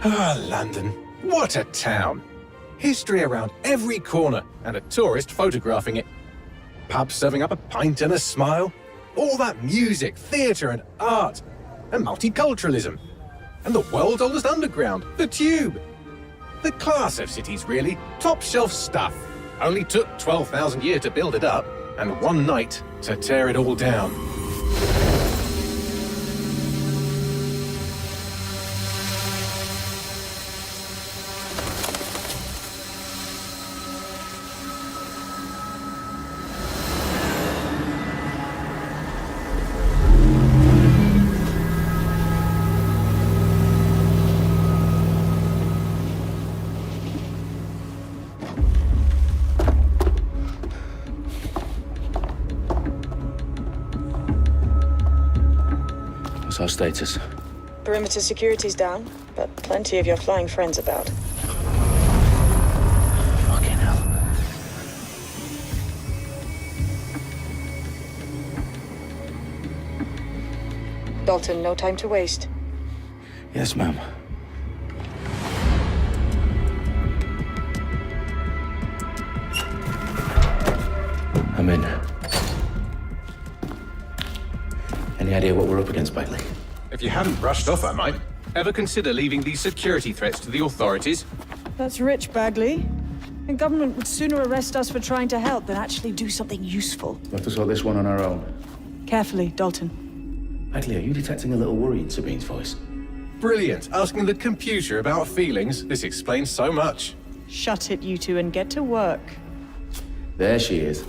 Ah, London. What a town. History around every corner and a tourist photographing it. Pubs serving up a pint and a smile. All that music, theatre and art. And multiculturalism. And the world's oldest underground, the Tube. The class of cities, really. Top shelf stuff. Only took 12,000 years to build it up, and one night to tear it all down. What's our status? Perimeter security's down, but plenty of your flying friends about. Fucking hell. Dalton, no time to waste. Yes, ma'am. I'm in. Any idea what we're up against, Bagley? If you hadn't brushed off, I might. Ever consider leaving these security threats to the authorities? That's rich, Bagley. The government would sooner arrest us for trying to help than actually do something useful. We'll have to sort this one on our own. Carefully, Dalton. Bagley, are you detecting a little worry in Sabine's voice? Brilliant. Asking the computer about feelings. This explains so much. Shut it, you two, and get to work. There she is.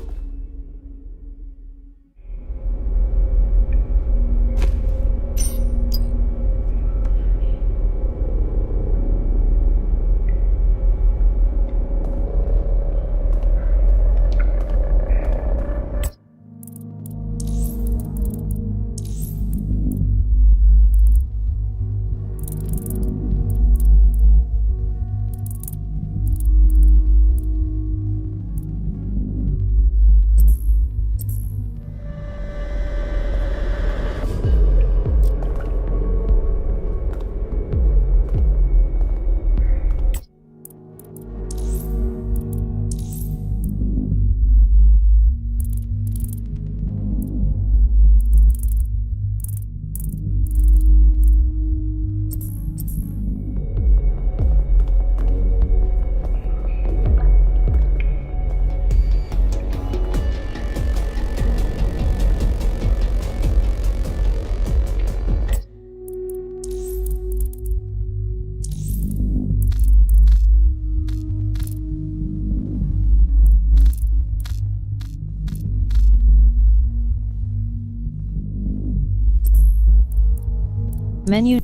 Menu.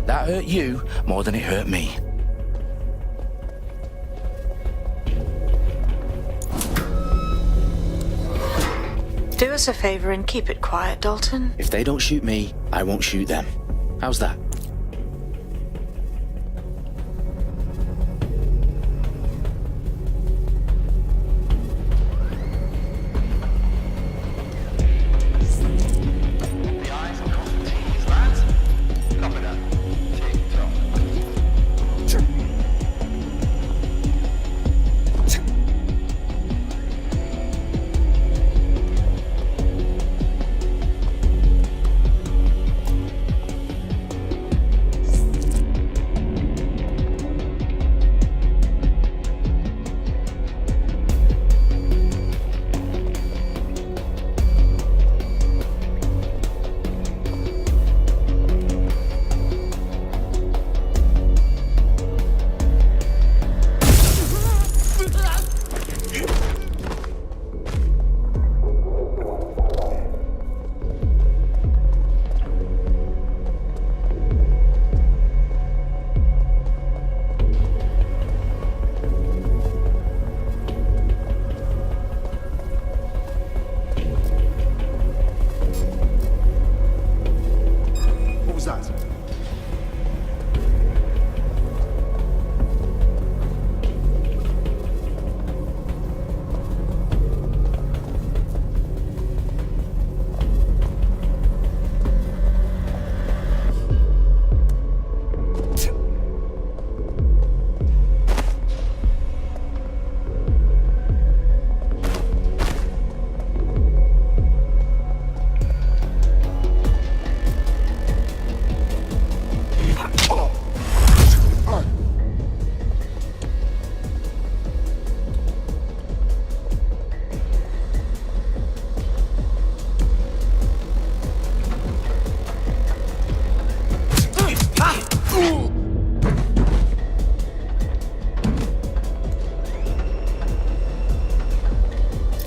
That hurt you more than it hurt me. Do us a favor and keep it quiet, Dalton. If they don't shoot me, I won't shoot them. How's that? What was that?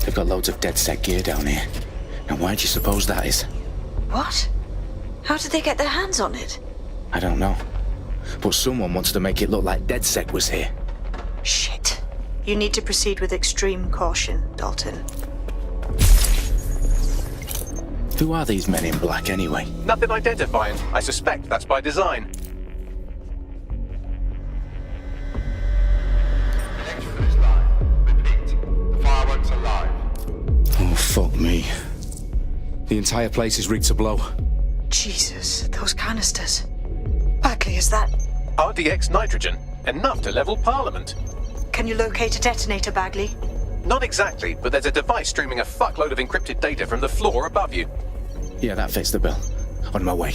They've got loads of dead-set gear down here. And why do you suppose that is? What? How did they get their hands on it? I don't know. But someone wants to make it look like DedSec was here. Shit. You need to proceed with extreme caution, Dalton. Who are these men in black anyway? Nothing identifying. I suspect that's by design. Connection is live. Repeat. Fireworks are live. Oh, fuck me. The entire place is rigged to blow. Jesus, those canisters. Bagley, is that... RTX nitrogen. Enough to level Parliament. Can you locate a detonator, Bagley? Not exactly, but there's a device streaming a fuckload of encrypted data from the floor above you. Yeah, that fits the bill. On my way.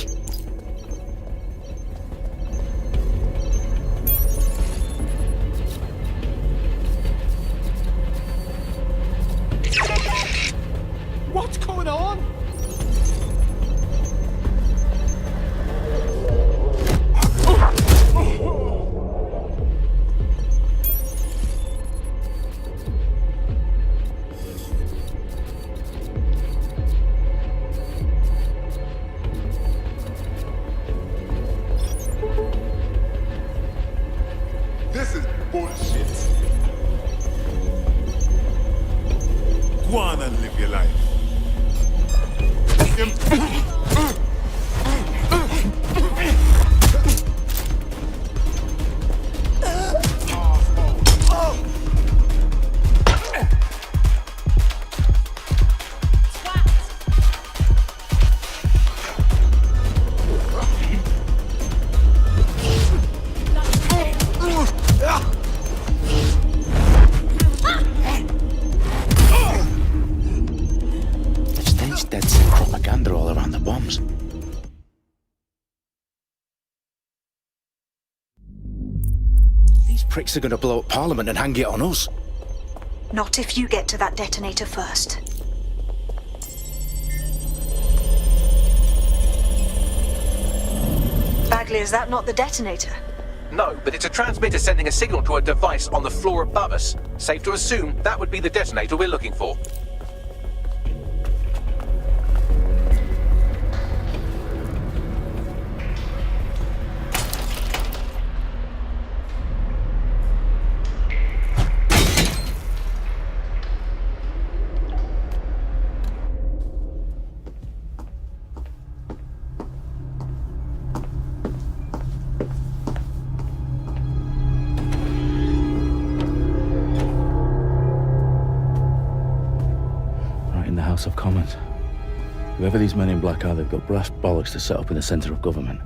What's going on? This is bullshit. Go on and live your life. Staged DedSec propaganda all around the bombs. These pricks are gonna blow up Parliament and hang it on us. Not if you get to that detonator first. Bagley, is that not the detonator? No, but it's a transmitter sending a signal to a device on the floor above us. Safe to assume that would be the detonator we're looking for. Right in the House of Commons. Whoever these men in black are, they've got brass bollocks to set up in the centre of government.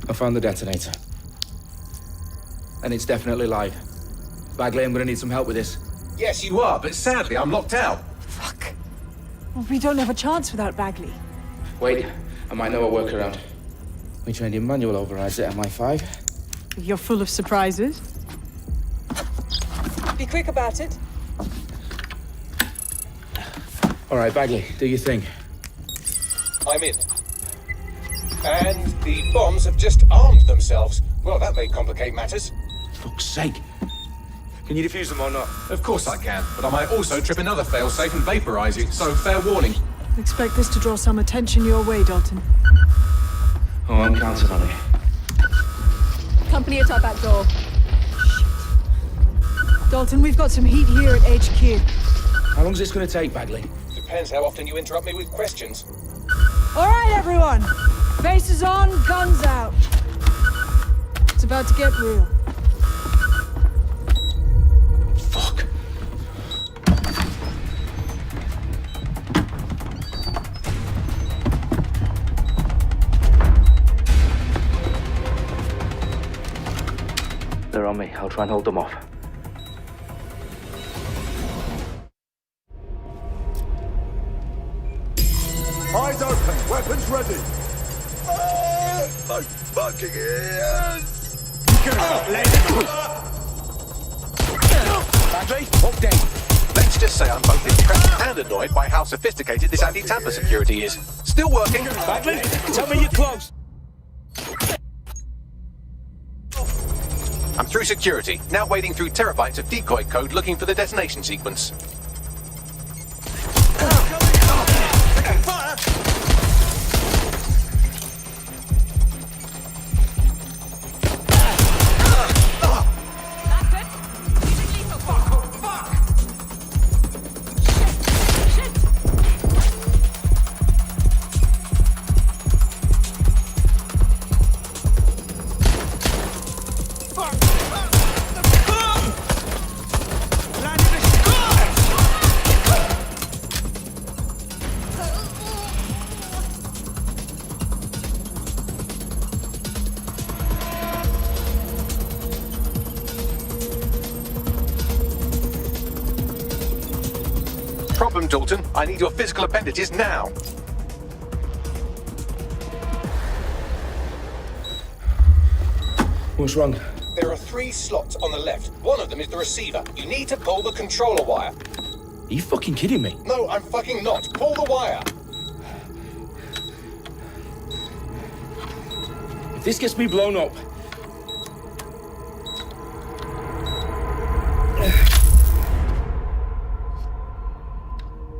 I found the detonator. And it's definitely live. Bagley, I'm gonna need some help with this. Yes, you are, but sadly, I'm locked out. Fuck. Well, we don't have a chance without Bagley. Wait, I might know a workaround. We trained in manual overrides at MI5. You're full of surprises. Be quick about it. All right, Bagley, do your thing. I'm in. And the bombs have just armed themselves. Well, that may complicate matters. Fuck's sake. Can you defuse them or not? Of course I can, but I might also trip another failsafe and vaporize you, so fair warning. Expect this to draw some attention your way, Dalton. Oh, I'm counting on it. Company at our back door. Dalton, we've got some heat here at HQ. How long's this gonna take, Bagley? Depends how often you interrupt me with questions. All right, everyone. Faces on, guns out. It's about to get real. Fuck. They're on me. I'll try and hold them off. Eyes open, weapons ready. Oh, my fucking ears! Bagley, update. Let's just say I'm both impressed and annoyed by how sophisticated this anti-tamper security is. Still working. Bagley, tell me you're close. I'm through security, now wading through terabytes of decoy code looking for the detonation sequence. Problem, Dalton. I need your physical appendages now. What's wrong? There are 3 slots on the left. One of them is the receiver. You need to pull the controller wire. Are you fucking kidding me? No, I'm fucking not. Pull the wire. If this gets me blown up...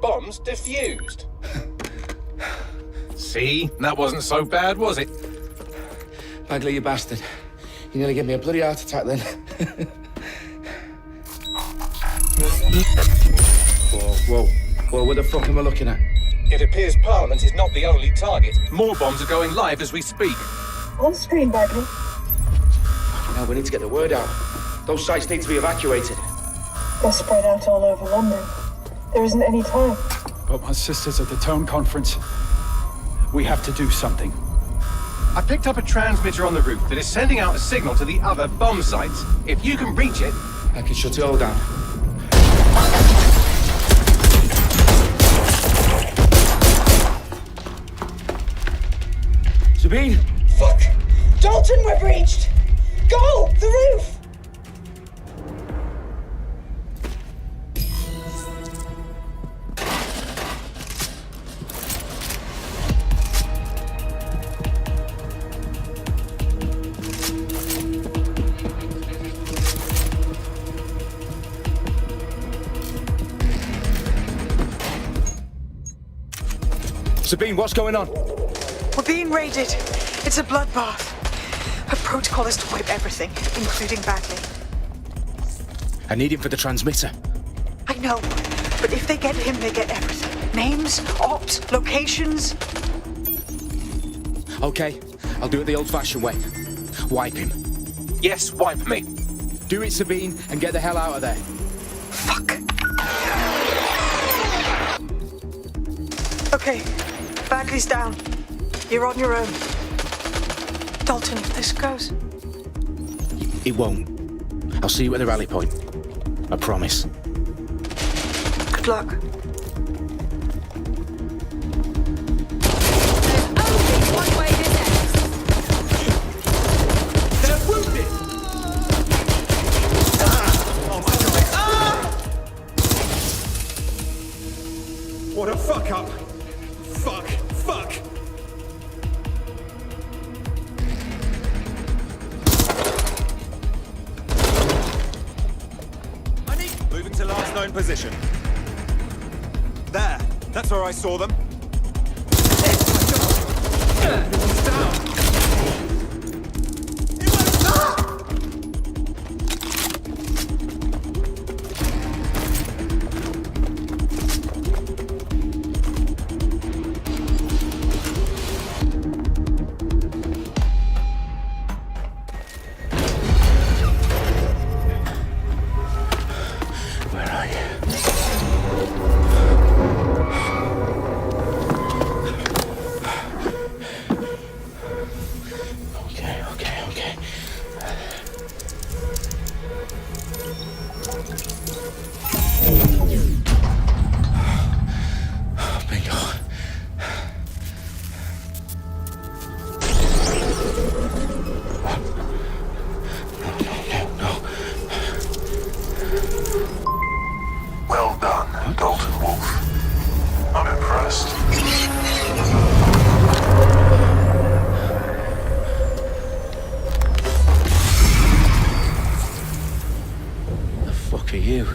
Bombs defused. See? That wasn't so bad, was it? Bagley, you bastard. You nearly gave me a bloody heart attack then. Whoa, what the fuck am I looking at? It appears Parliament is not the only target. More bombs are going live as we speak. On screen, Bagley. Now we need to get the word out. Those sites need to be evacuated. They're spread out all over London. There isn't any time. But my sister's at the town conference. We have to do something. I picked up a transmitter on the roof that is sending out a signal to the other bomb sites. If you can reach it... I can shut it all down. Sabine! Fuck! Dalton, we're breached! Go! The roof! Sabine, what's going on? We're being raided. It's a bloodbath. Her protocol is to wipe everything, including Bagley. I need him for the transmitter. I know, but if they get him, they get everything. Names, ops, locations. Okay, I'll do it the old-fashioned way. Wipe him. Yes, wipe me. Do it, Sabine, and get the hell out of there. Fuck. Okay, Bagley's down. You're on your own. Dalton, if this goes... It won't. I'll see you at the rally point. I promise. Good luck. Only one way this ends. They're wounded! Oh my God! What a fuck up! Fuck! Moving to last known position. There! That's where I saw them. Everyone's down! Where are you? Okay. Bingo. No. Well done, Dalton Wolf. I'm impressed. The fuck are you?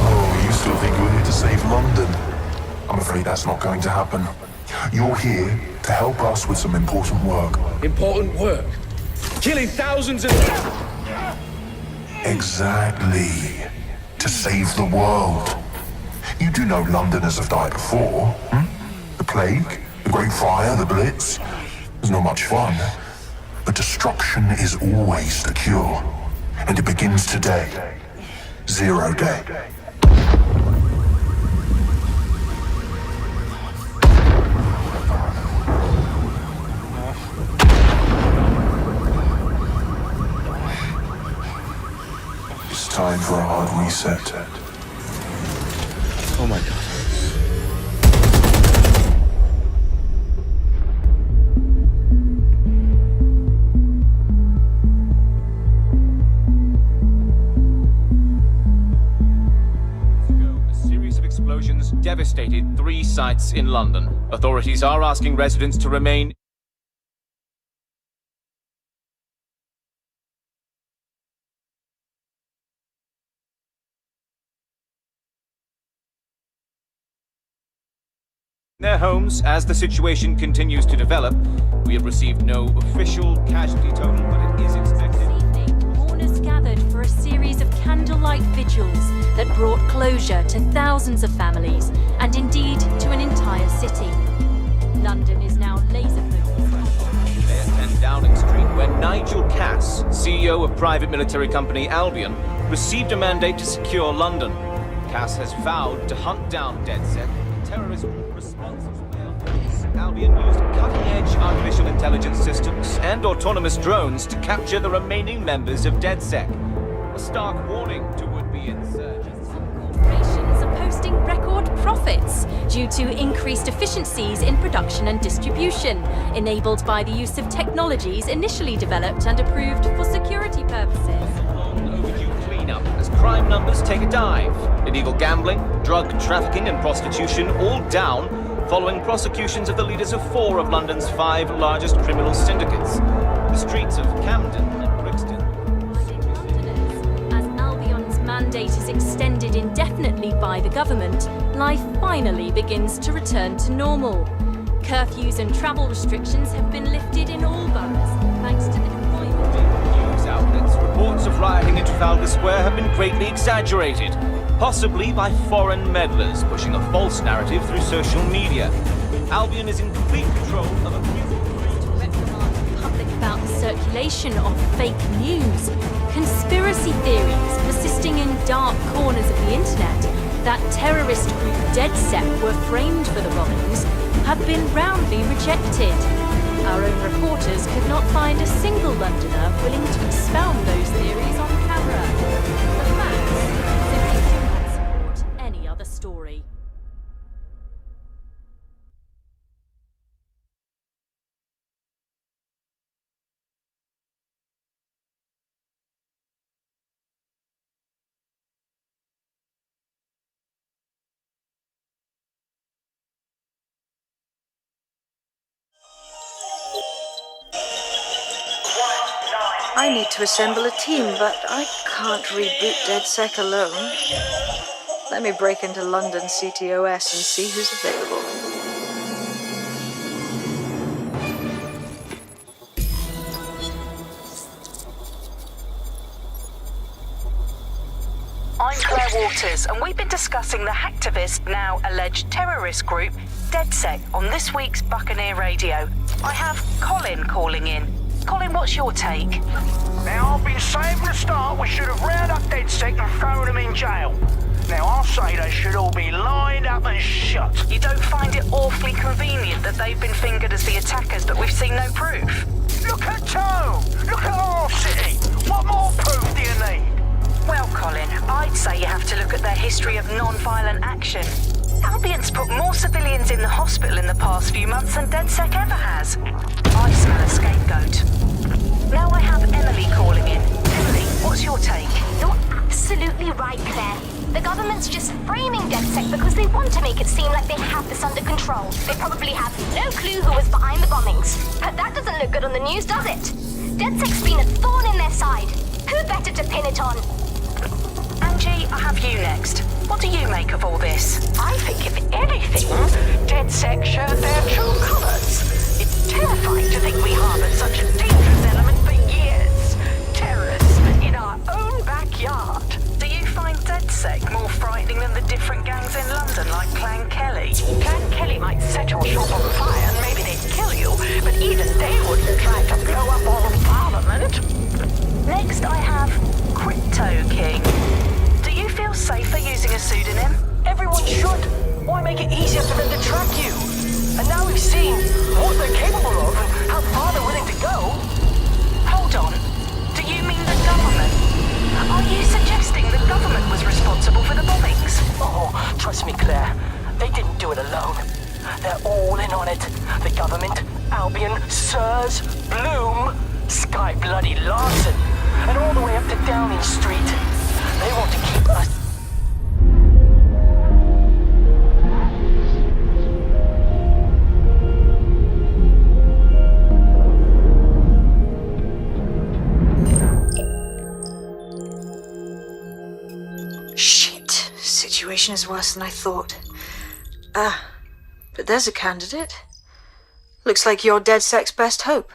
Oh, you still think you're here to save London? I'm afraid that's not going to happen. You're here to help us with some important work. Important work. Killing thousands of... Exactly. To save the world. You do know Londoners have died before, hmm? The plague, the Great Fire, the Blitz. It's not much fun. But destruction is always the cure. And it begins today. 0 day. It's time for a hard reset. Oh my God. A series of explosions devastated 3 sites in London. Authorities are asking residents to remain in their homes as the situation continues to develop. We have received no official casualty total, but it is expected. This evening, mourners gathered for a series of candlelight vigils that brought closure to thousands of families and indeed to an entire city. London is now laser-focused. They attend Downing Street, where Nigel Cass, CEO of private military company Albion, received a mandate to secure London. Cass has vowed to hunt down DedSec, terrorist responsible. Albion used cutting-edge artificial intelligence systems and autonomous drones to capture the remaining members of DedSec. A stark warning to would-be insurgents. Corporations are posting record profits due to increased efficiencies in production and distribution, enabled by the use of technologies initially developed and approved for security purposes. Overdue cleanup as crime numbers take a dive. Illegal gambling, drug trafficking and prostitution all down following prosecutions of the leaders of 4 of London's 5 largest criminal syndicates. The streets of Camden and Brixton. Londoners, as Albion's mandate is extended indefinitely by the government, life finally begins to return to normal. Curfews and travel restrictions have been lifted in all boroughs, thanks to the deployment. News outlets, reports of rioting in Trafalgar Square have been greatly exaggerated, possibly by foreign meddlers pushing a false narrative through social media. Albion is in complete control of a To reprimand the public about the circulation of fake news, conspiracy theories persisting in dark corners of the internet that terrorist group DedSec were framed for the bombings have been roundly rejected. Our own reporters could not find a single Londoner willing to expound those theories on camera. The facts simply do not support any other story. I need to assemble a team, but I can't reboot DedSec alone. Let me break into London CTOS and see who's available. I'm Claire Waters, and we've been discussing the hacktivist, now alleged terrorist group, DedSec, on this week's Buccaneer Radio. I have Colin calling in. Colin, what's your take? Now, I've been saying from the start we should have rounded up DedSec and thrown them in jail. Now, I'll say they should all be lined up and shot. You don't find it awfully convenient that they've been fingered as the attackers, but we've seen no proof? Look at Tone! Look at our city! What more proof do you need? Well, Colin, I'd say you have to look at their history of non-violent action. Albion's put more civilians in the hospital in the past few months than DedSec ever has. I smell a scapegoat. Now I have Emily calling in. Emily, what's your take? You're absolutely right, Claire. The government's just framing DedSec because they want to make it seem like they have this under control. They probably have no clue who was behind the bombings. But that doesn't look good on the news, does it? DedSec's been a thorn in their side. Who better to pin it on? Angie, I have you next. What do you make of all this? I think, if anything, DedSec showed their true colours. It's terrifying to think we harboured such a dangerous element for years. Terrorists in our own backyard. Do you find DedSec more frightening than the different gangs in London, like Clan Kelly? Clan Kelly might set your shop on fire and maybe they'd kill you, but even they wouldn't try to blow up all of Parliament. Next, I have Crypto King. Do you feel safer using a pseudonym? Everyone should. Why make it easier for them to track you? And now we've seen what they're capable of and how far they're willing to go. Hold on. Do you mean the government? Are you suggesting the government was responsible for the bombings? Oh, trust me, Claire. They didn't do it alone. They're all in on it. The government, Albion, Sirs, Bloom, Sky Bloody Larson, and all the way up to Downing Street. They want to keep us... Shit. Situation is worse than I thought. But there's a candidate. Looks like you're DedSec's best hope.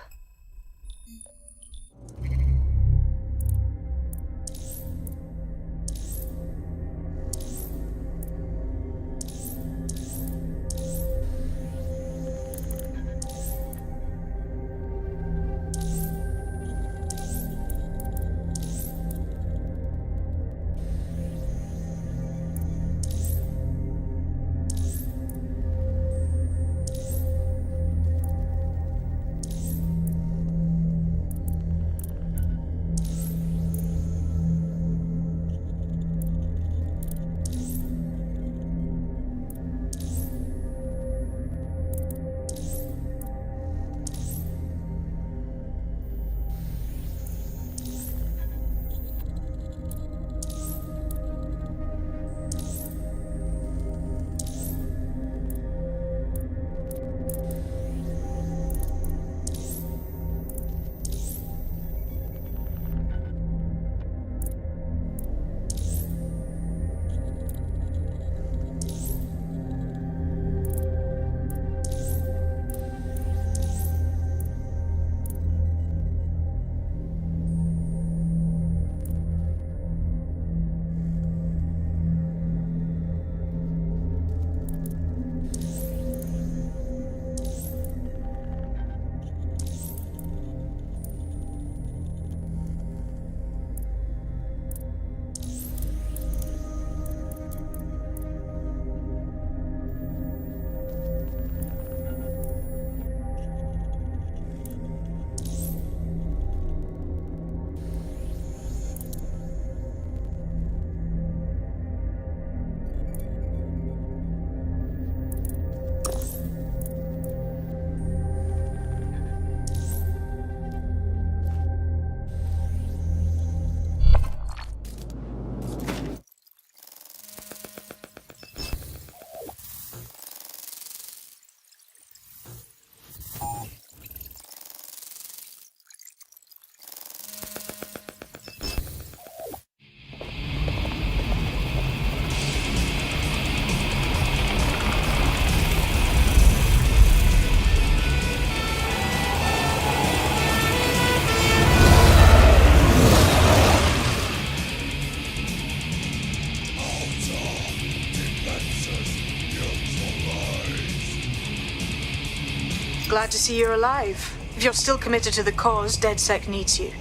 Glad to see you're alive. If you're still committed to the cause, DedSec needs you.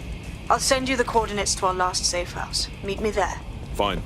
I'll send you the coordinates to our last safe house. Meet me there. Fine.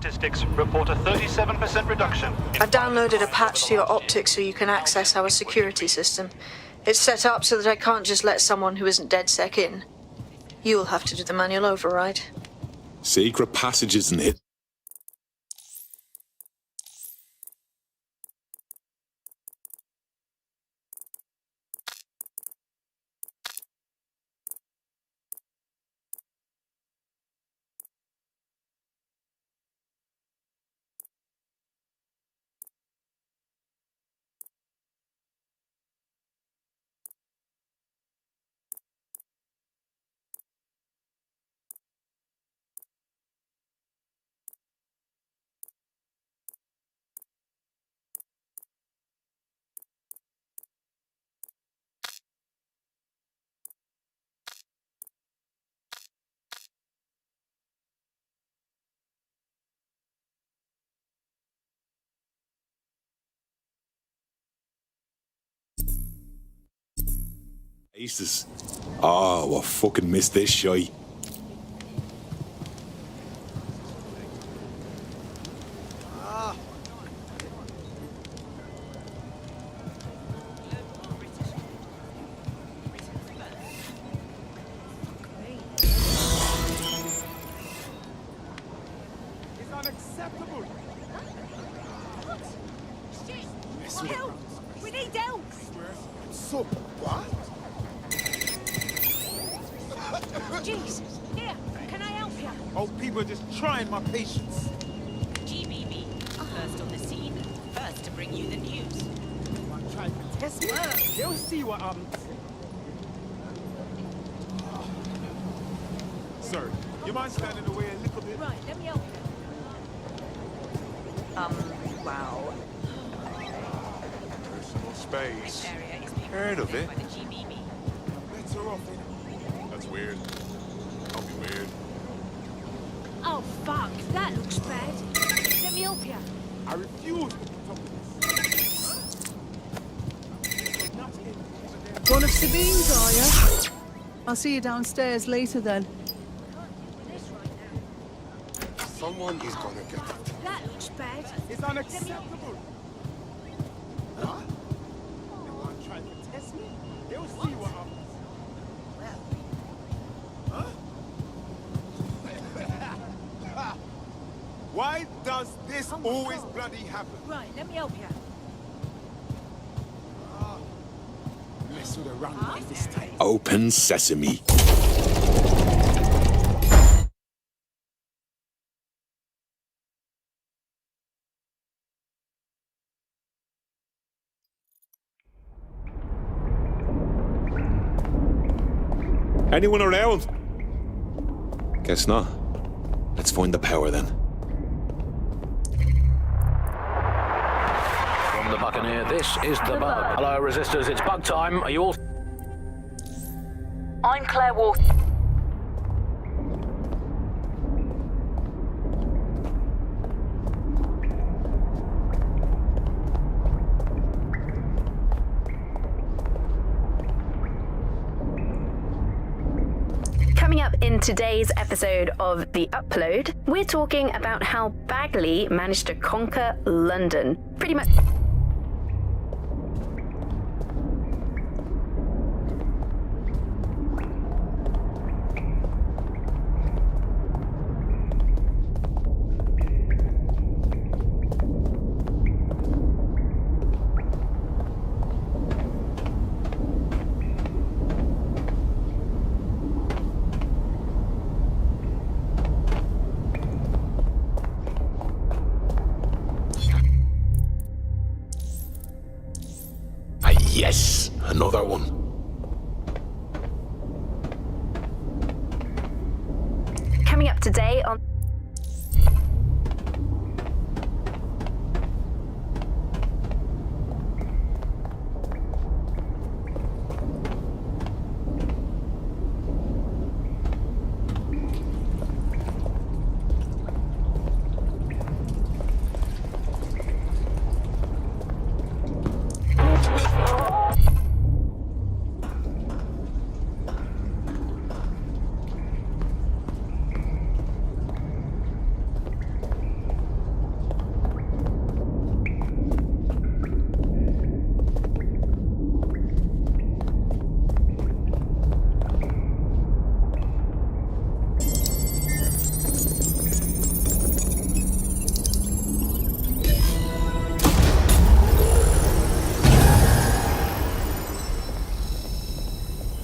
Statistics report a 37% reduction. I've downloaded a patch to your optics so you can access our security system. It's set up so that I can't just let someone who isn't DedSec in. You'll have to do the manual override. Secret passages and hit. Aces. Oh, I fucking missed this shy. It's unacceptable. What help? We need help. So what? Jeez. Here, can I help you? Oh, people are just trying my patience. GBB, first on the scene, first to bring you the news. I'm trying to test me. They'll see what happens. Sir, you mind standing away a little bit? Right, let me help you. Wow. Personal space. This area is being Heard of it? by the GBB. Better off in. That's weird. I'll be weird. Oh, fuck. That looks bad. Let me help you. I refuse to put up with this. One of Sabine's, are you? I'll see you downstairs later then. Someone is gonna get it. That looks bad. It's unacceptable. Huh? They want to try to test me? They'll see what happens. Huh? Why does this always bloody happen? Right, let me help you. Mess with a run like this time. Open sesame. Anyone around? Guess not. Let's find the power then. From the Buccaneer, this is the Bug. Hello, Resistors, it's bug time. Are you all... I'm Claire Wolf. Coming up in today's episode of The Upload, we're talking about how Bagley managed to conquer London. Pretty much. Yes, another one. Coming up today on...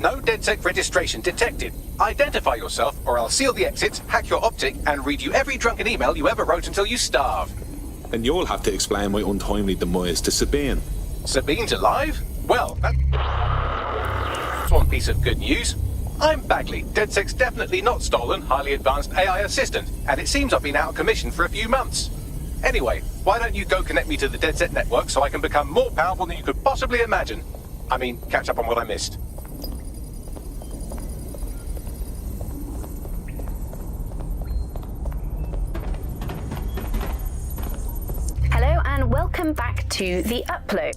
No DedSec registration detected. Identify yourself, or I'll seal the exits, hack your optic, and read you every drunken email you ever wrote until you starve. And you'll have to explain my untimely demise to Sabine. Sabine's alive? Well, that's one piece of good news. I'm Bagley, DedSec's definitely not stolen, highly advanced AI assistant, and it seems I've been out of commission for a few months. Anyway, why don't you go connect me to the DedSec network so I can become more powerful than you could possibly imagine? I mean, catch up on what I missed. Hello and welcome back to The Upload.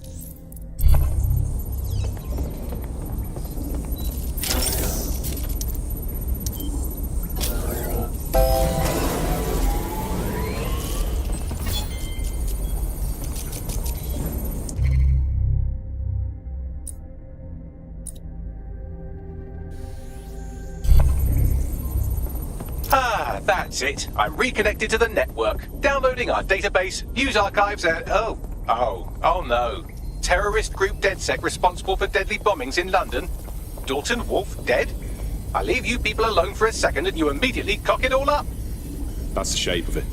That's it. I'm reconnected to the network, downloading our database, news archives, and oh no. Terrorist group DedSec responsible for deadly bombings in London. Dalton Wolf dead? I leave you people alone for a second and you immediately cock it all up. That's the shape of it.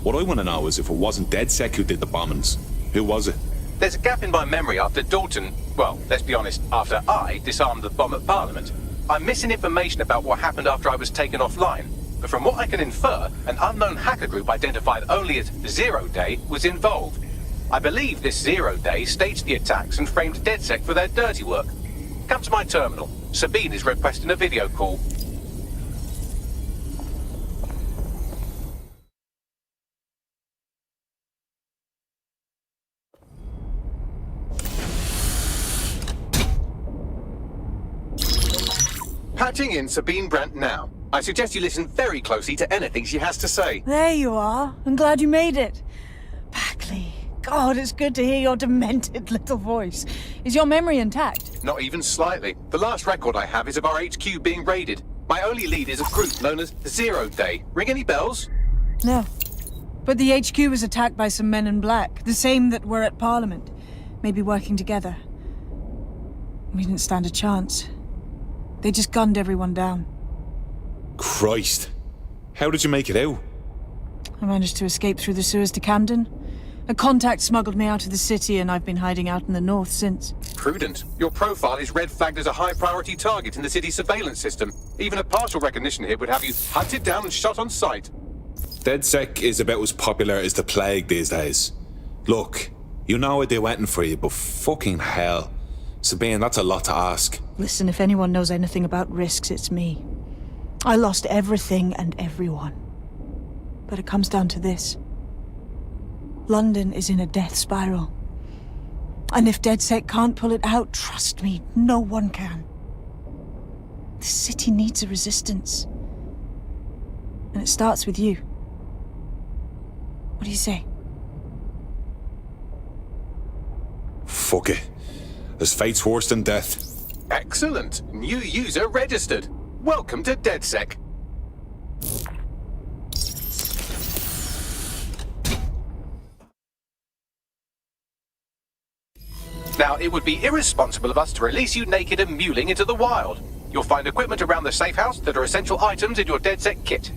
What I want to know is if it wasn't DedSec who did the bombings, who was it? There's a gap in my memory after Dalton, well, let's be honest, after I disarmed the bomb at Parliament. I'm missing information about what happened after I was taken offline. But from what I can infer, an unknown hacker group identified only as Zero Day was involved. I believe this Zero Day staged the attacks and framed DedSec for their dirty work. Come to my terminal. Sabine is requesting a video call. Patching in Sabine Brandt now. I suggest you listen very closely to anything she has to say. There you are. I'm glad you made it. Bagley. God, it's good to hear your demented little voice. Is your memory intact? Not even slightly. The last record I have is of our HQ being raided. My only lead is a group known as Zero Day. Ring any bells? No. But the HQ was attacked by some men in black, the same that were at Parliament. Maybe working together. We didn't stand a chance. They just gunned everyone down. Christ. How did you make it out? I managed to escape through the sewers to Camden. A contact smuggled me out of the city, and I've been hiding out in the north since. Prudent. Your profile is red flagged as a high-priority target in the city's surveillance system. Even a partial recognition here would have you hunted down and shot on sight. DedSec is about as popular as the plague these days. Look, you know I'd do anything for you, but fucking hell. Sabine, that's a lot to ask. Listen, if anyone knows anything about risks, it's me. I lost everything and everyone. But it comes down to this. London is in a death spiral. And if DedSec can't pull it out, trust me, no one can. The city needs a resistance. And it starts with you. What do you say? Fuck it. There's fate's worse than death. Excellent. New user registered. Welcome to DedSec. Now, it would be irresponsible of us to release you naked and mewling into the wild. You'll find equipment around the safe house that are essential items in your DedSec kit.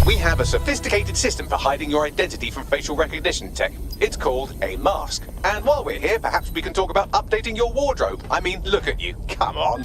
We have a sophisticated system for hiding your identity from facial recognition tech. It's called a mask. And while we're here, perhaps we can talk about updating your wardrobe. I mean, look at you. Come on.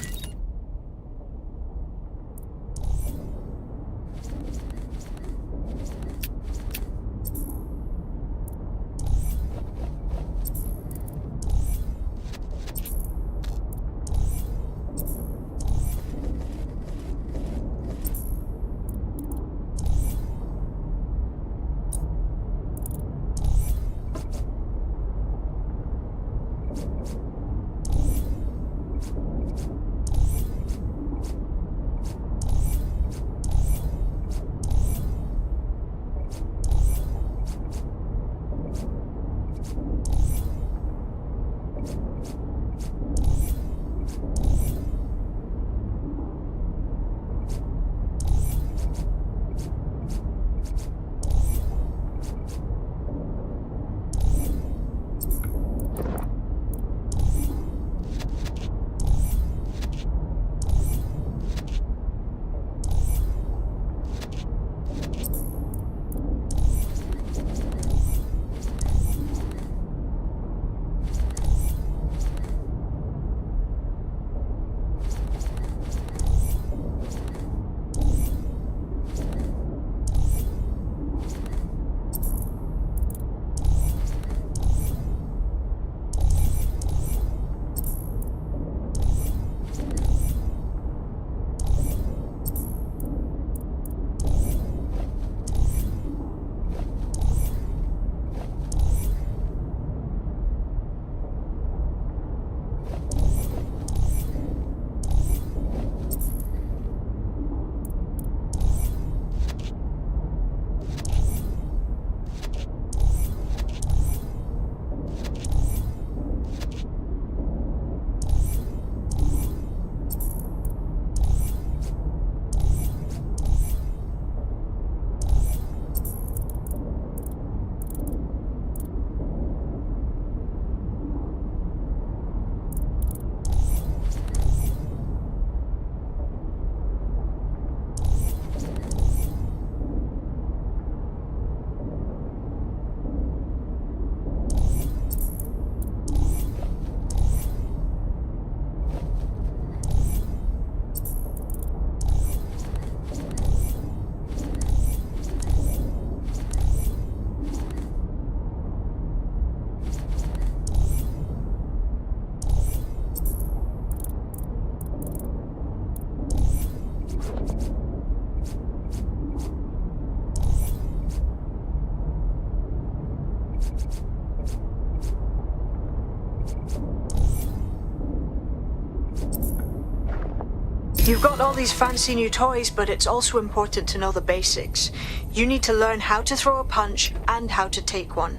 You've got all these fancy new toys, but it's also important to know the basics. You need to learn how to throw a punch and how to take one.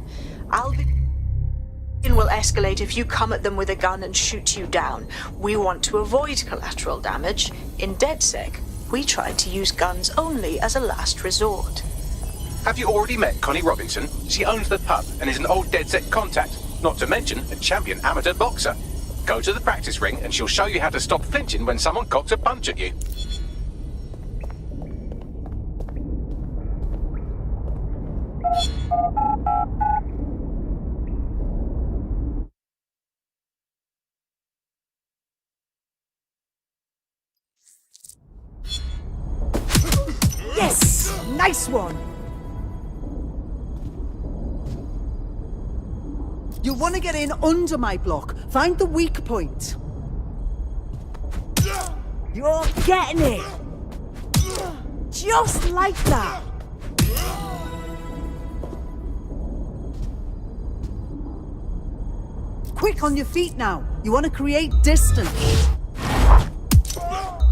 Albion will escalate if you come at them with a gun and shoot you down. We want to avoid collateral damage. In DedSec, we try to use guns only as a last resort. Have you already met Connie Robinson? She owns the pub and is an old DedSec contact, not to mention a champion amateur boxer. Go to the practice ring and she'll show you how to stop flinching when someone cocks a punch at you. Yes! Nice one! You'll want to get in under my block. Find the weak point. You're getting it! Just like that! Quick on your feet now. You want to create distance.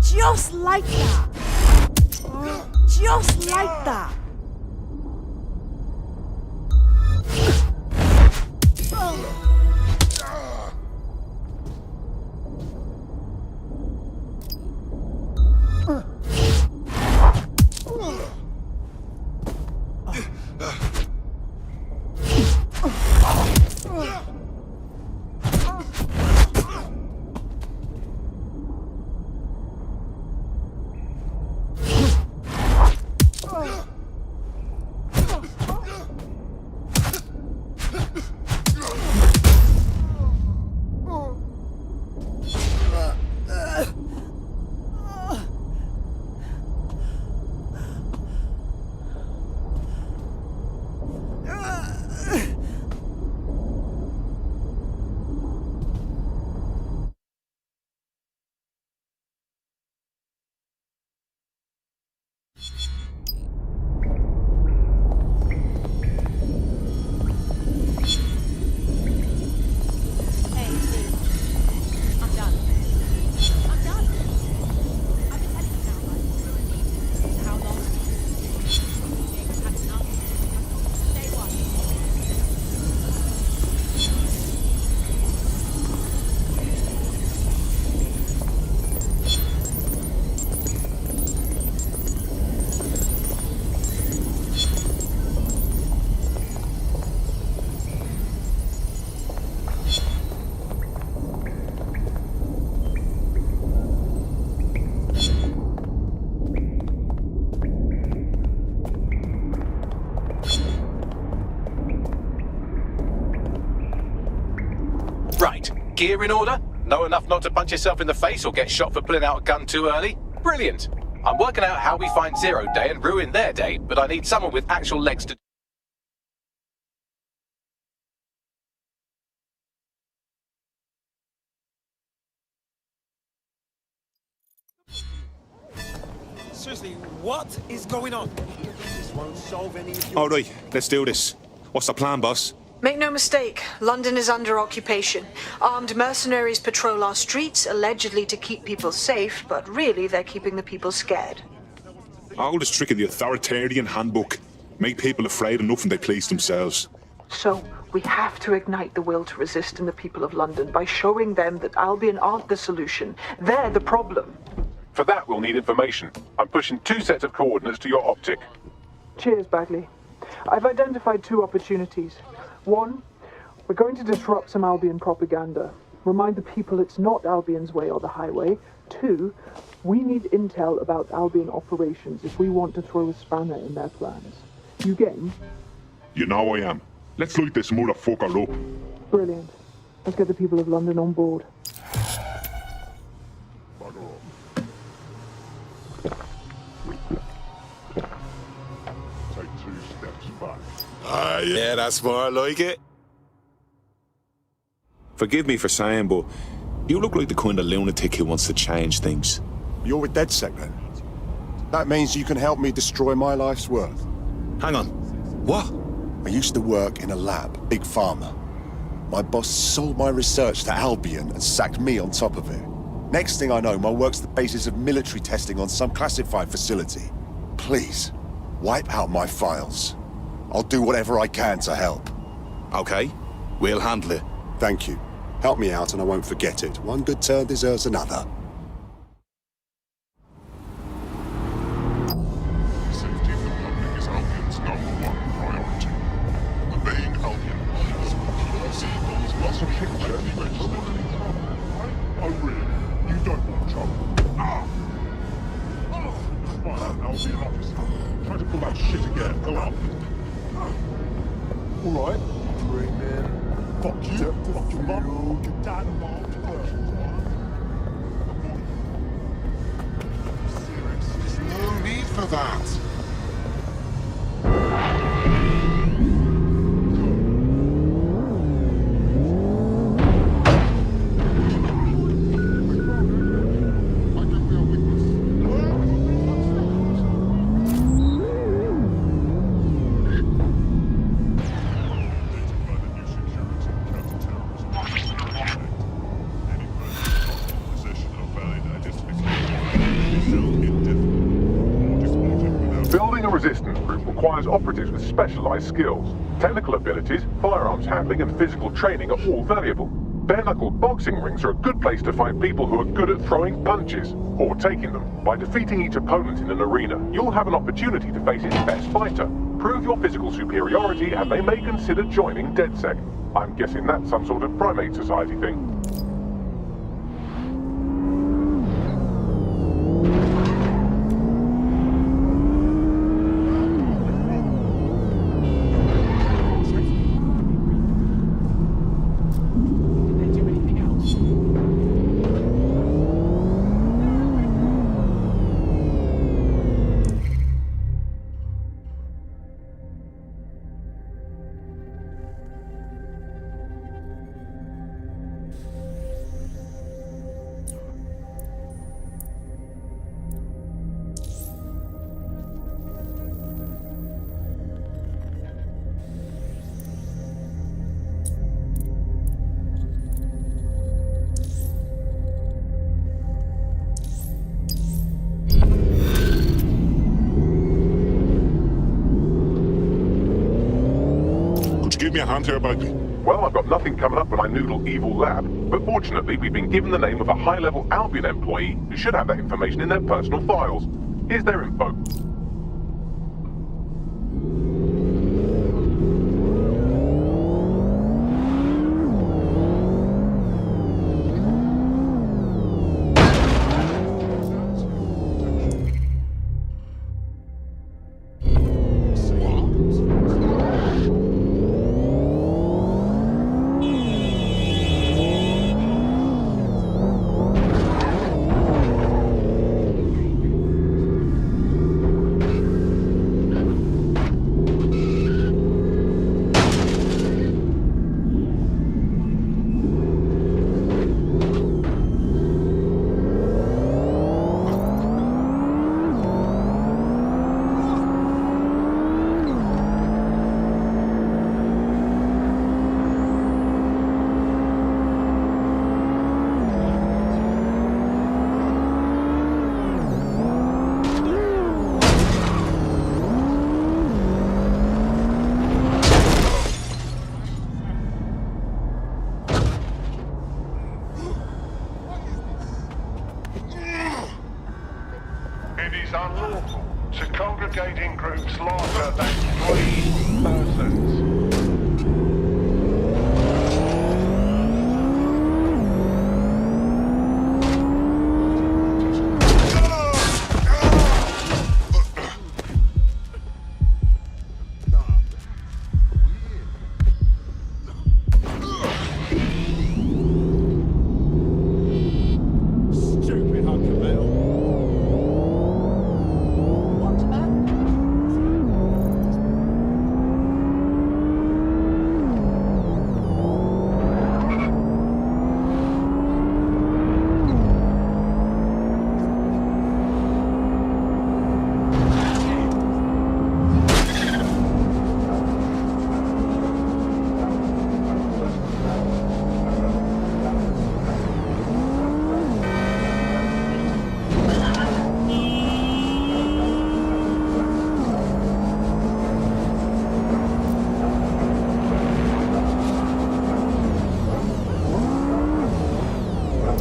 Just like that! Just like that! Gear in order? Know enough not to punch yourself in the face or get shot for pulling out a gun too early? Brilliant! I'm working out how we find Zero Day and ruin their day, but I need someone with actual legs to... Seriously, what is going on? This won't solve any of your... All right, let's do this. What's the plan, boss? Make no mistake, London is under occupation. Armed mercenaries patrol our streets, allegedly to keep people safe, but really they're keeping the people scared. Oldest trick of the authoritarian handbook. Make people afraid enough when they please themselves. So, we have to ignite the will to resist in the people of London by showing them that Albion aren't the solution. They're the problem. For that, we'll need information. I'm pushing 2 sets of coordinates to your optic. Cheers, Bagley. I've identified 2 opportunities. 1, we're going to disrupt some Albion propaganda. Remind the people it's not Albion's way or the highway. 2, we need intel about Albion operations if we want to throw a spanner in their plans. You game? You know I am. Let's light this motherfucker up. Brilliant. Let's get the people of London on board. Take 2 steps back. Yeah, that's more like it. Forgive me for saying, but you look like the kind of lunatic who wants to change things. You're with DedSec then? That means you can help me destroy my life's work. Hang on. What? I used to work in a lab, Big Pharma. My boss sold my research to Albion and sacked me on top of it. Next thing I know, my work's the basis of military testing on some classified facility. Please, wipe out my files. I'll do whatever I can to help. Okay, we'll handle it. Thank you. Help me out and I won't forget it. One good turn deserves another. Safety of the public is Albion's #1 priority. Obeying Albion laws. Vehicles must be correctly registered. Oh really? You don't want trouble. Fine, Albion officer. Try to pull that shit again. Go up. Alright. Bring in. Fuck you. Fuck your mum. Your dad and mom. There's no need for that. Building a resistance group requires operatives with specialized skills. Technical abilities, firearms handling, and physical training are all valuable. Bare-knuckle boxing rings are a good place to find people who are good at throwing punches, or taking them. By defeating each opponent in an arena, you'll have an opportunity to face its best fighter. Prove your physical superiority, and they may consider joining DedSec. I'm guessing that's some sort of primate society thing. Give me a hand here, Bagley. Well, I've got nothing coming up when I noodle Evil Lab, but fortunately we've been given the name of a high-level Albion employee who should have that information in their personal files. Here's their info. It is unlawful to congregate in groups larger than 3 persons.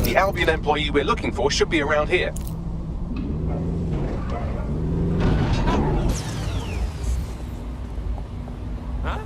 The Albion employee we're looking for should be around here. Huh?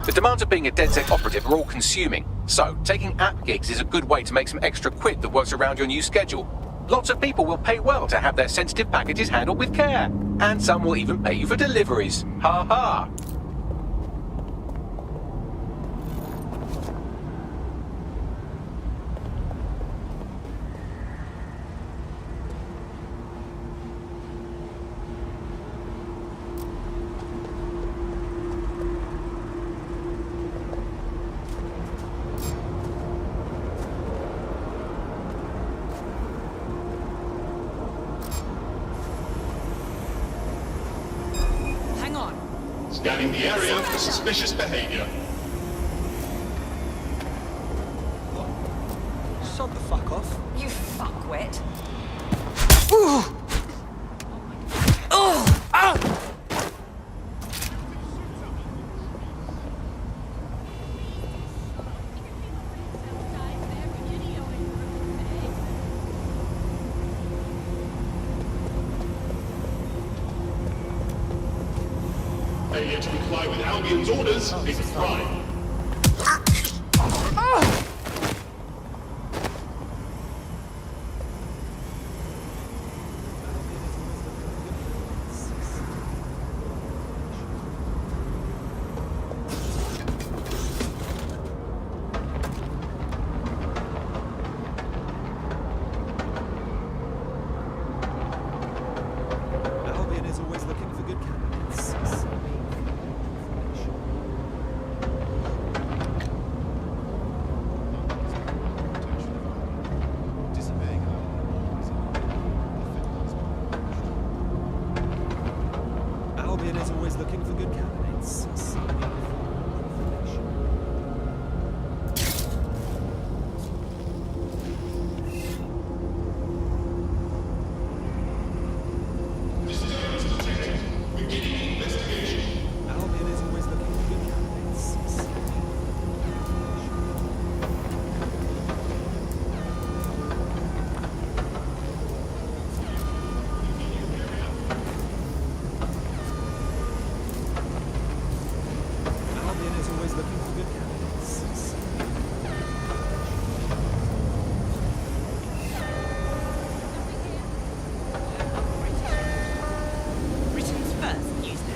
The demands of being a DedSec operative are all consuming, so taking app gigs is a good way to make some extra quid that works around your new schedule. Lots of people will pay well to have their sensitive packages handled with care, and some will even pay you for deliveries. Ha ha! Scanning the area for suspicious behavior. Sod the fuck off. You fuckwit. Ooh! Oh! Ah! Failure to comply with Albion's orders is a crime. Albion is always looking for good candidates. Albion is always looking for good candidates. Albion is always looking for good candidates. Albion is always looking for good candidates. Britain's first newsletter.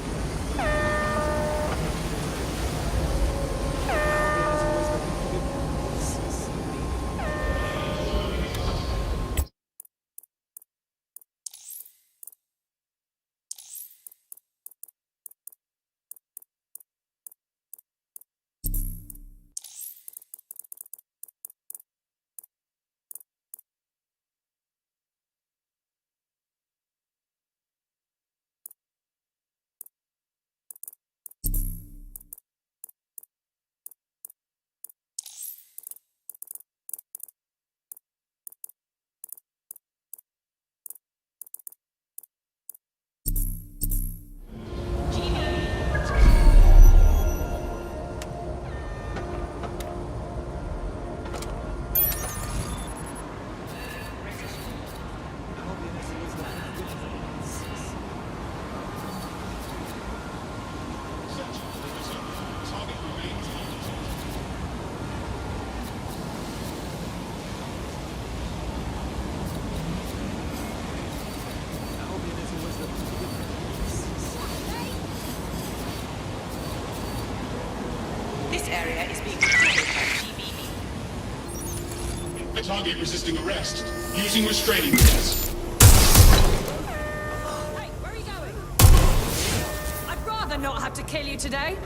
This area is being controlled by GBE. A target resisting arrest. Using restraining orders. Hey, where are you going? I'd rather not have to kill you today.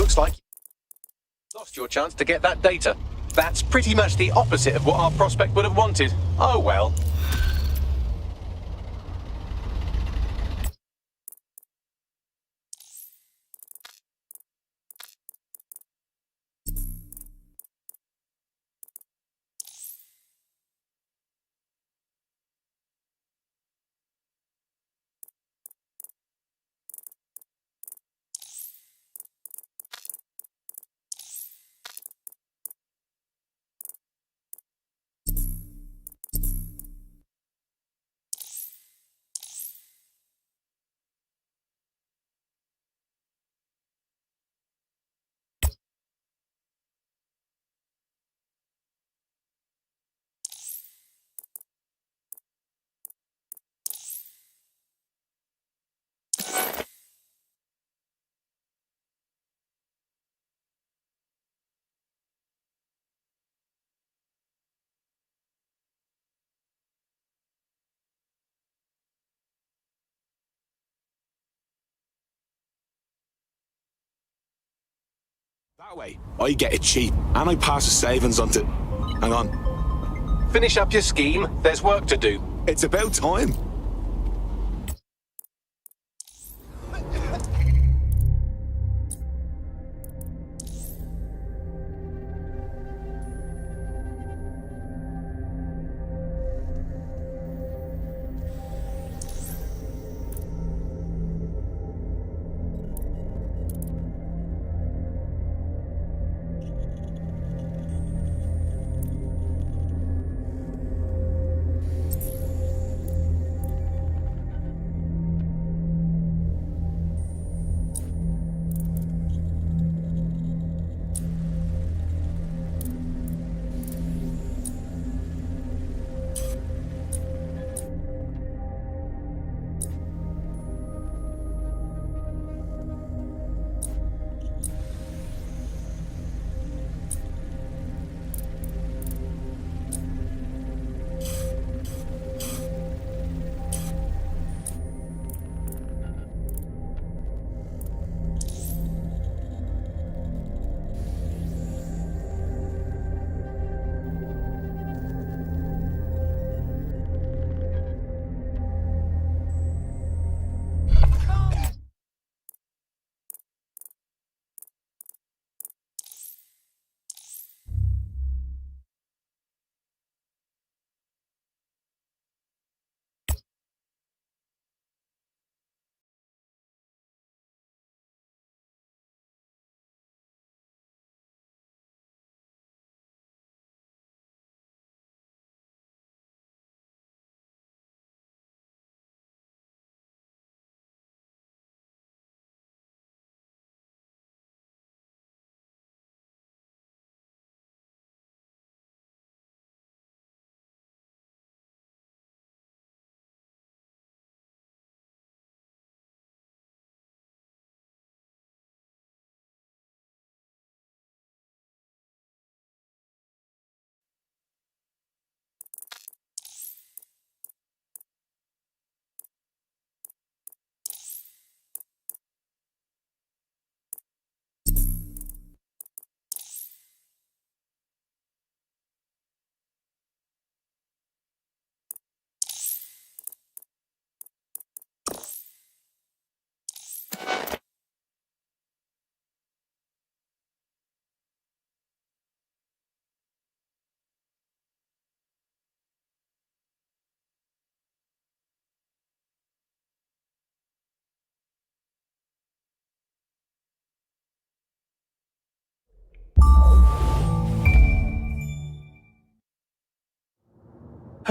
Looks like you lost your chance to get that data. That's pretty much the opposite of what our prospect would have wanted. Oh well. That way, I get it cheap, and I pass the savings on to... Hang on. Finish up your scheme. There's work to do. It's about time.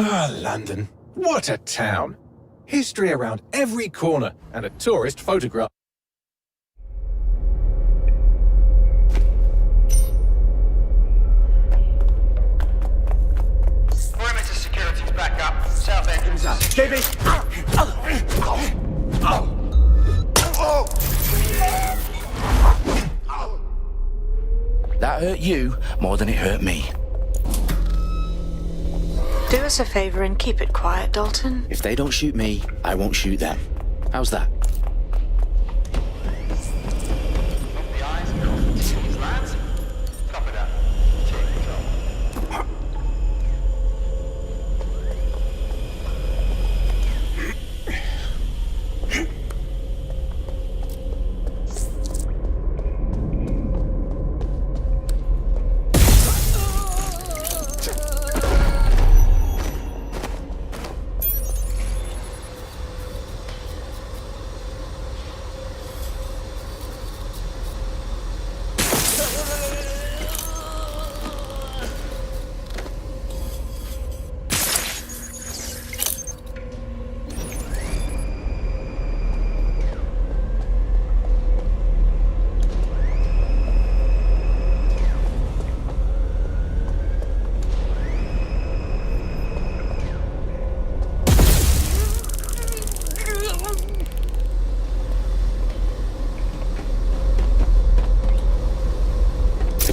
Ah, London. What a town. History around every corner and a tourist photograph. Perimeter security's back up. South entrance. Davey! That hurt you more than it hurt me. Do us a favor and keep it quiet, Dalton. If they don't shoot me, I won't shoot them. How's that?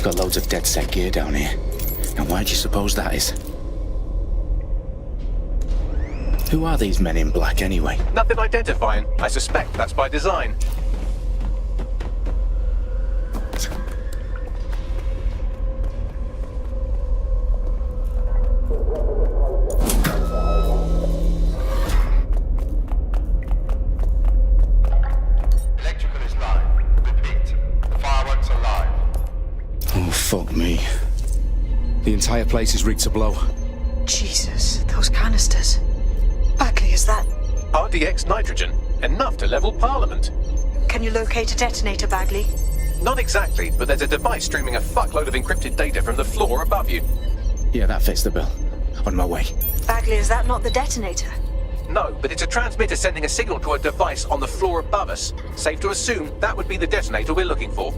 got loads of DedSec gear down here. And why do you suppose that is? Who are these men in black anyway? Nothing identifying. I suspect that's by design. Electrical is live. Repeat. The fireworks are live. Oh, fuck me. The entire place is rigged to blow. Jesus, those canisters. Bagley, is that... RTX nitrogen. Enough to level Parliament. Can you locate a detonator, Bagley? Not exactly, but there's a device streaming a fuckload of encrypted data from the floor above you. Yeah, that fits the bill. On my way. Bagley, is that not the detonator? No, but it's a transmitter sending a signal to a device on the floor above us. Safe to assume that would be the detonator we're looking for.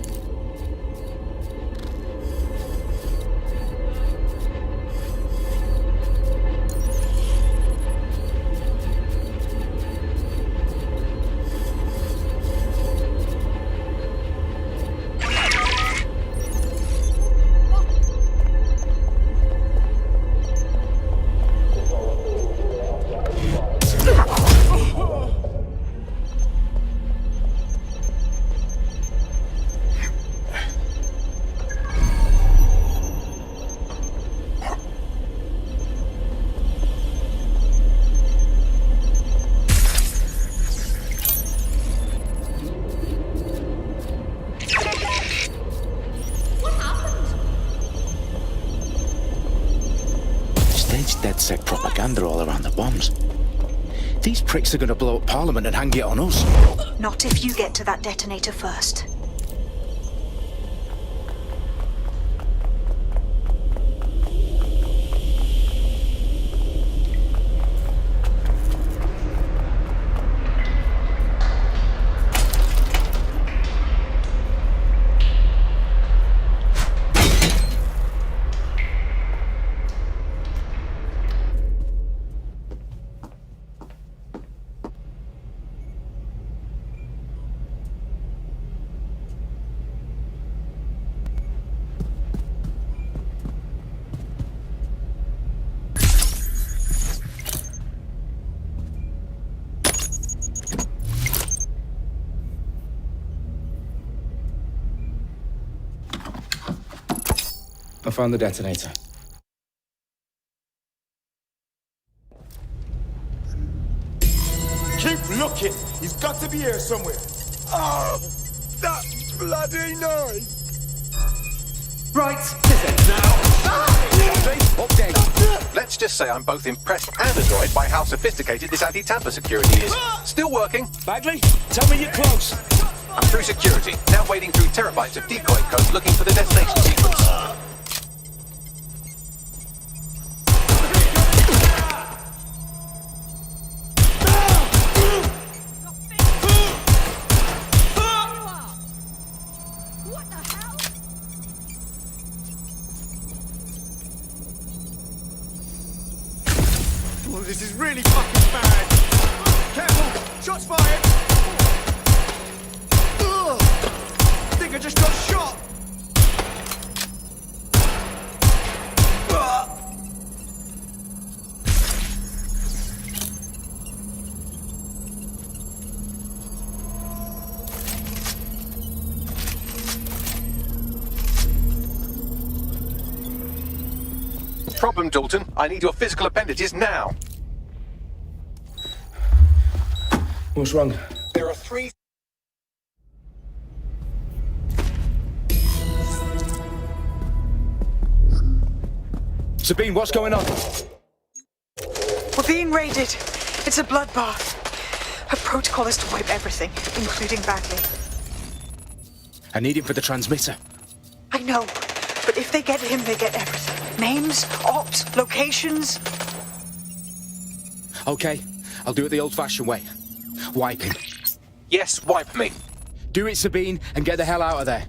DedSec propaganda all around the bombs. These pricks are going to blow up Parliament and hang it on us. Not if you get to that detonator first. I found the detonator. Keep looking. He's got to be here somewhere. Oh, that bloody noise. Right, listen now. Update. Let's just say I'm both impressed and annoyed by how sophisticated this anti-tamper security is. Still working. Bagley, tell me you're close. I'm through security, now wading through terabytes of decoy code looking for the destination sequence. Oh, this is really fucking bad. Careful, shots fired. Ugh. I think I just got shot. Problem, Dalton. I need your physical appendages now. What's wrong? There are 3... Sabine, what's going on? We're being raided. It's a bloodbath. Her protocol is to wipe everything, including Bagley. I need him for the transmitter. I know, but if they get him, they get everything. Names, ops, locations. Okay, I'll do it the old-fashioned way. Wipe him. Yes, wipe me. Do it, Sabine, and get the hell out of there.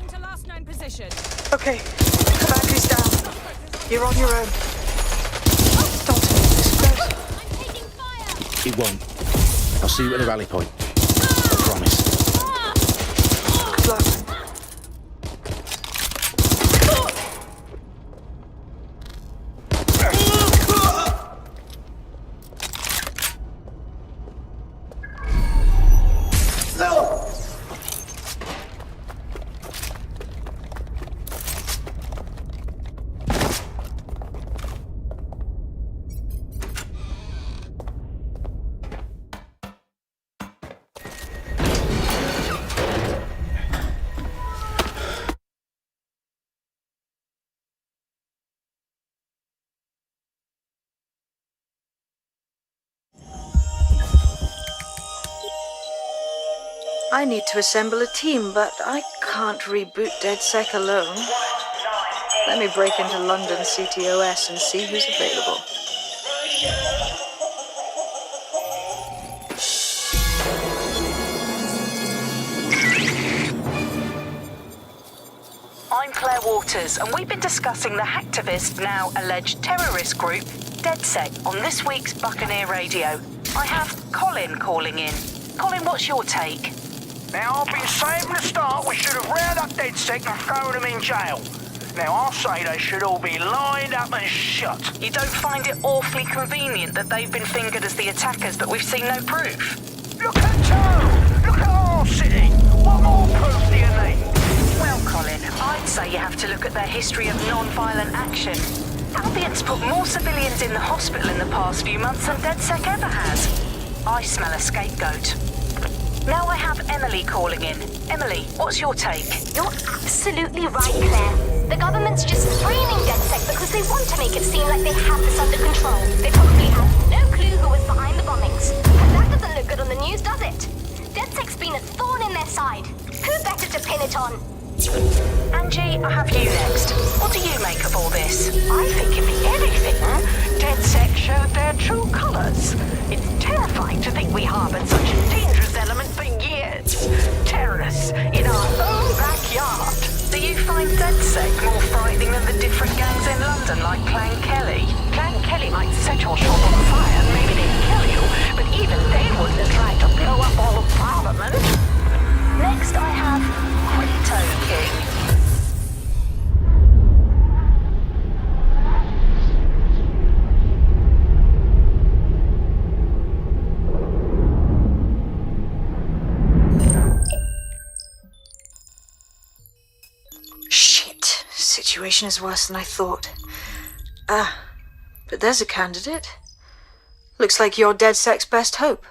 Into last known position. Okay, Bagley's down. You're on your own. Dalton, this goes. It won't. I'll see you at the rally point. I promise. Tough luck. I need to assemble a team, but I can't reboot DedSec alone. Let me break into London CTOS and see who's available. I'm Claire Waters, and we've been discussing the hacktivist, now alleged terrorist group, DedSec, on this week's Buccaneer Radio. I have Colin calling in. Colin, what's your take? Now, I've been saying from the start we should have rounded up DedSec and thrown them in jail. Now, I'll say they should all be lined up and shot. You don't find it awfully convenient that they've been fingered as the attackers, but we've seen no proof? Look at Toe! Look at our city! What more proof do you need? Well, Colin, I'd say you have to look at their history of non-violent action. Albion's put more civilians in the hospital in the past few months than DedSec ever has. I smell a scapegoat. Now I have Emily calling in. Emily, what's your take? You're absolutely right, Claire. The government's just framing DedSec because they want to make it seem like they have this under control. They probably have no clue who was behind the bombings. And that doesn't look good on the news, does it? DedSec's been a thorn in their side. Who better to pin it on? Angie, I have you next. What do you make of all this? I think if anything, DedSec showed their true colours. It's terrifying to think we harboured such a dangerous element for years. Terrorists in our own backyard. Do you find DedSec more frightening than the different gangs in London, like Clan Kelly? Clan Kelly might set your shop on fire and maybe they'd kill you, but even they wouldn't have tried to blow up all of Parliament. Next I have Quinto King. Shit. Situation is worse than I thought. But there's a candidate. Looks like you're DedSec's best hope.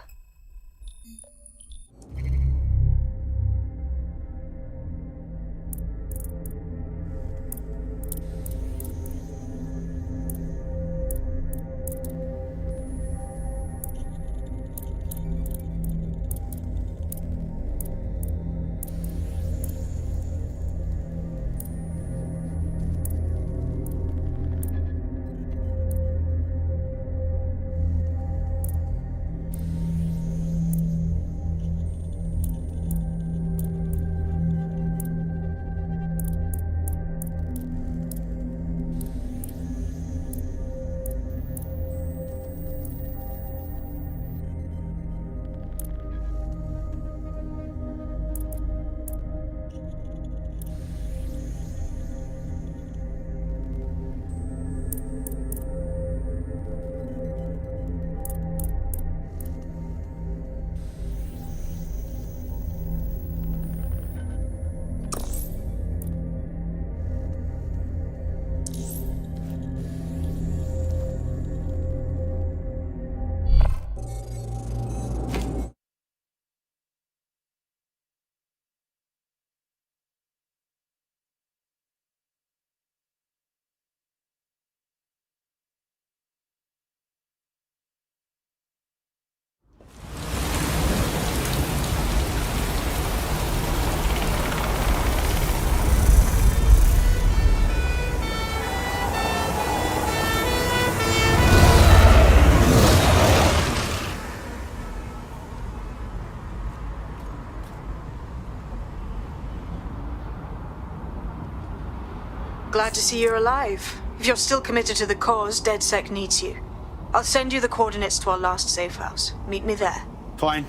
Glad to see you're alive. If you're still committed to the cause, DedSec needs you. I'll send you the coordinates to our last safe house. Meet me there. Fine.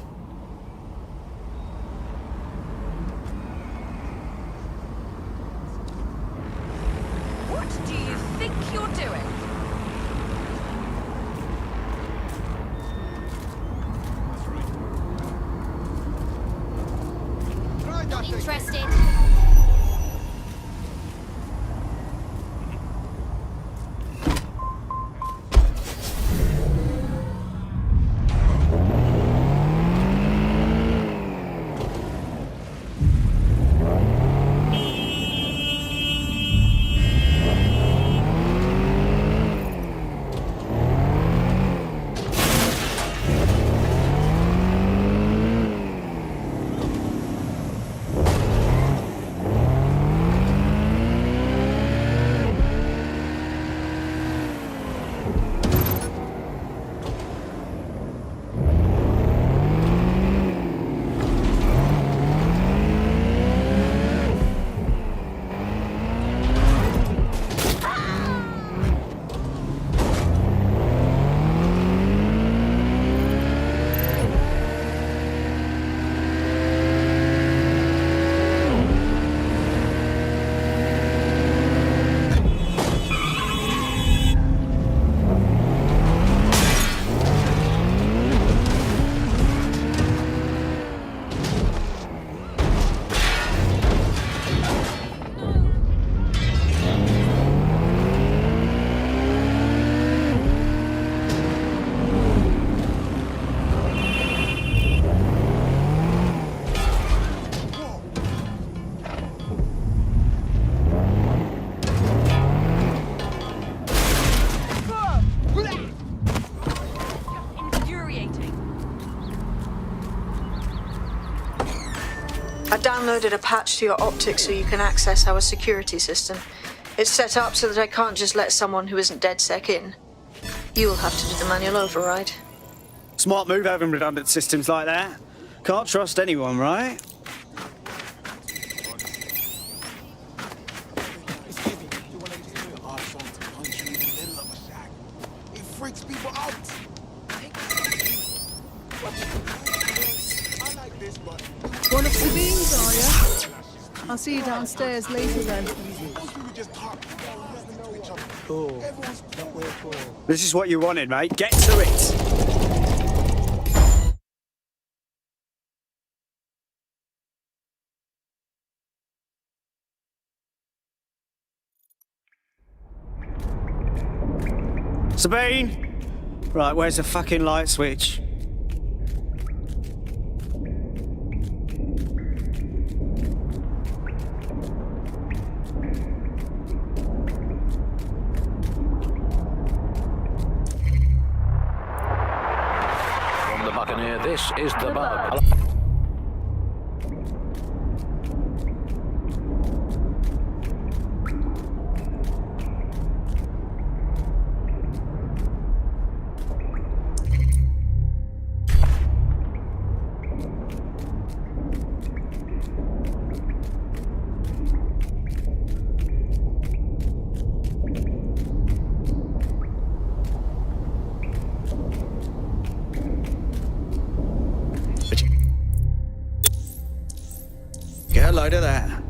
Not interested. I downloaded a patch to your optics so you can access our security system. It's set up so that I can't just let someone who isn't DedSec in. You'll have to do the manual override. Smart move having redundant systems like that. Can't trust anyone, right? It freaks people out. One of Sabine's, are you? I'll see you downstairs later then. Cool. This is what you wanted, mate. Get to it. Sabine! Right, where's the fucking light switch? From the Buccaneer, this is the Bug. Get a load of that.